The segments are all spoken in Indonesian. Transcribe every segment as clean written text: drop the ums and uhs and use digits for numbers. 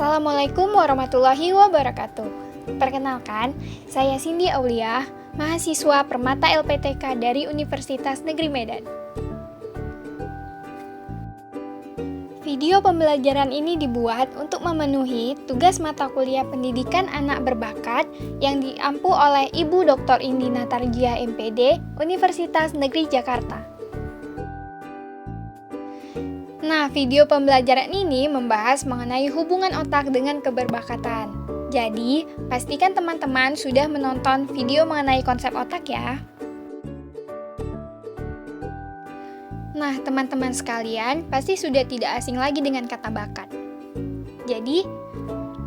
Assalamualaikum warahmatullahi wabarakatuh. Perkenalkan, saya Cindy Aulia, mahasiswa Permata LPTK dari Universitas Negeri Medan. Video pembelajaran ini dibuat untuk memenuhi tugas mata kuliah pendidikan anak berbakat yang diampu oleh Ibu Dr. Indina Tarjia MPD, Universitas Negeri Jakarta. Nah, video pembelajaran ini membahas mengenai hubungan otak dengan keberbakatan. Jadi, pastikan teman-teman sudah menonton video mengenai konsep otak ya. Nah, teman-teman sekalian pasti sudah tidak asing lagi dengan kata bakat. Jadi,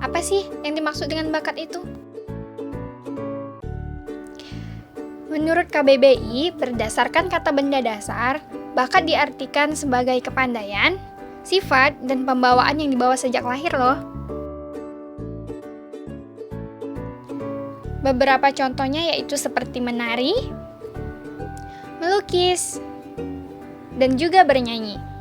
apa sih yang dimaksud dengan bakat itu? Menurut KBBI, berdasarkan kata benda dasar, bakat diartikan sebagai kepandaian, sifat, dan pembawaan yang dibawa sejak lahir loh. Beberapa contohnya yaitu seperti menari, melukis, dan juga bernyanyi.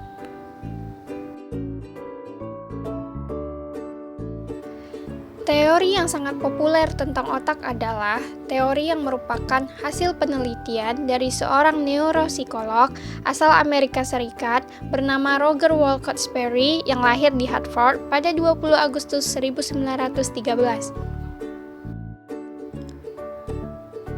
Teori yang sangat populer tentang otak adalah teori yang merupakan hasil penelitian dari seorang neuropsikolog asal Amerika Serikat bernama Roger Wolcott Sperry yang lahir di Hartford pada 20 Agustus 1913.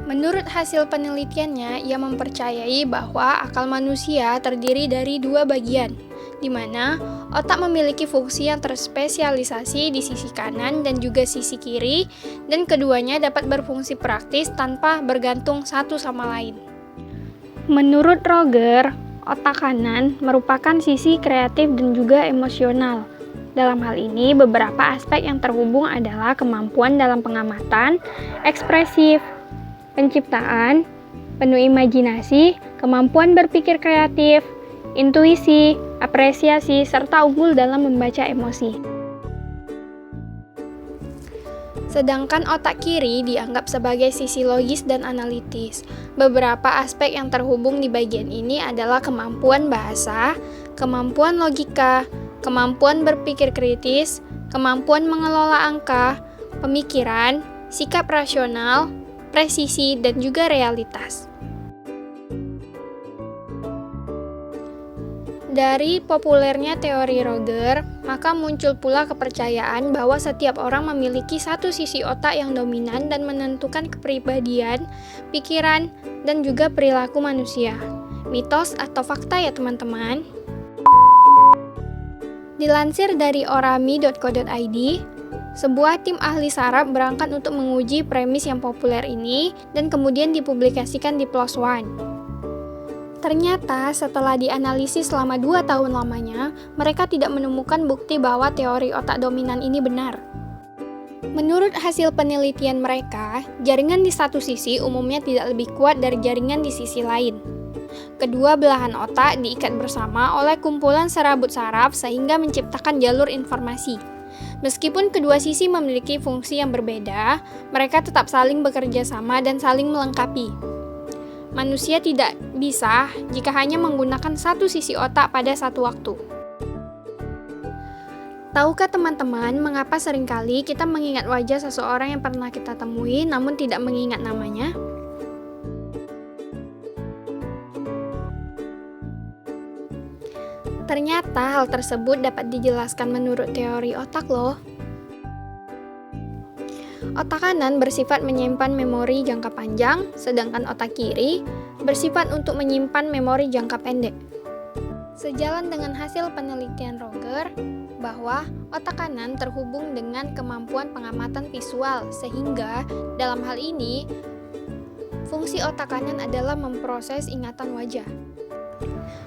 Menurut hasil penelitiannya, ia mempercayai bahwa akal manusia terdiri dari dua bagian, di mana otak memiliki fungsi yang terspesialisasi di sisi kanan dan juga sisi kiri, dan keduanya dapat berfungsi praktis tanpa bergantung satu sama lain. Menurut Roger, otak kanan merupakan sisi kreatif dan juga emosional. Dalam hal ini, beberapa aspek yang terhubung adalah kemampuan dalam pengamatan, ekspresif, penciptaan, penuh imajinasi, kemampuan berpikir kreatif, intuisi, apresiasi, serta unggul dalam membaca emosi. Sedangkan otak kiri dianggap sebagai sisi logis dan analitis. Beberapa aspek yang terhubung di bagian ini adalah kemampuan bahasa, kemampuan logika, kemampuan berpikir kritis, kemampuan mengelola angka, pemikiran, sikap rasional, presisi, dan juga realitas. Dari populernya teori Roger, maka muncul pula kepercayaan bahwa setiap orang memiliki satu sisi otak yang dominan dan menentukan kepribadian, pikiran, dan juga perilaku manusia. Mitos atau fakta ya teman-teman? Dilansir dari orami.co.id, sebuah tim ahli saraf berangkat untuk menguji premis yang populer ini dan kemudian dipublikasikan di PLOS ONE. Ternyata setelah dianalisis selama 2 tahun lamanya, mereka tidak menemukan bukti bahwa teori otak dominan ini benar. Menurut hasil penelitian mereka, jaringan di satu sisi umumnya tidak lebih kuat dari jaringan di sisi lain. Kedua belahan otak diikat bersama oleh kumpulan serabut saraf sehingga menciptakan jalur informasi. Meskipun kedua sisi memiliki fungsi yang berbeda, mereka tetap saling bekerja sama dan saling melengkapi. Manusia tidak bisa jika hanya menggunakan satu sisi otak pada satu waktu. Tahukah teman-teman mengapa seringkali kita mengingat wajah seseorang yang pernah kita temui namun tidak mengingat namanya? Ternyata hal tersebut dapat dijelaskan menurut teori otak loh. Otak kanan bersifat menyimpan memori jangka panjang, sedangkan otak kiri bersifat untuk menyimpan memori jangka pendek. Sejalan dengan hasil penelitian Roger, bahwa otak kanan terhubung dengan kemampuan pengamatan visual, sehingga dalam hal ini, fungsi otak kanan adalah memproses ingatan wajah.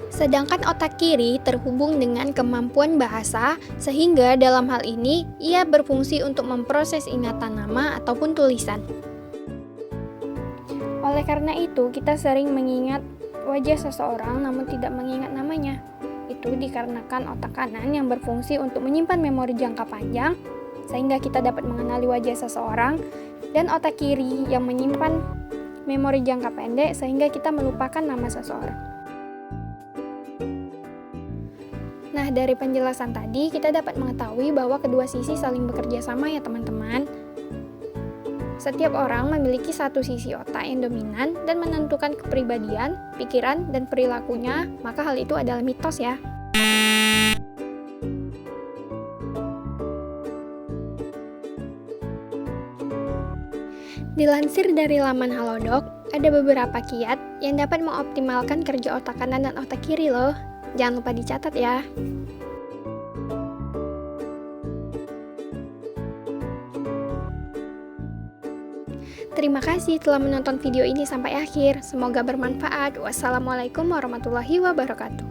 Sedangkan otak kiri terhubung dengan kemampuan bahasa, sehingga dalam hal ini ia berfungsi untuk memproses ingatan nama ataupun tulisan. Oleh karena itu, kita sering mengingat wajah seseorang namun tidak mengingat namanya. Itu dikarenakan otak kanan yang berfungsi untuk menyimpan memori jangka panjang, sehingga kita dapat mengenali wajah seseorang, dan otak kiri yang menyimpan memori jangka pendek, sehingga kita melupakan nama seseorang. Nah, Nah, dari penjelasan tadi kita dapat mengetahui bahwa kedua sisi saling bekerja sama ya teman-teman. Setiap orang memiliki satu sisi otak yang dominan dan menentukan kepribadian, pikiran, dan perilakunya, maka hal itu adalah mitos ya. Dilansir dari laman Halodoc, ada beberapa kiat yang dapat mengoptimalkan kerja otak kanan dan otak kiri loh. Jangan lupa dicatat ya. Terima kasih telah menonton video ini sampai akhir. Semoga bermanfaat. Wassalamualaikum warahmatullahi wabarakatuh.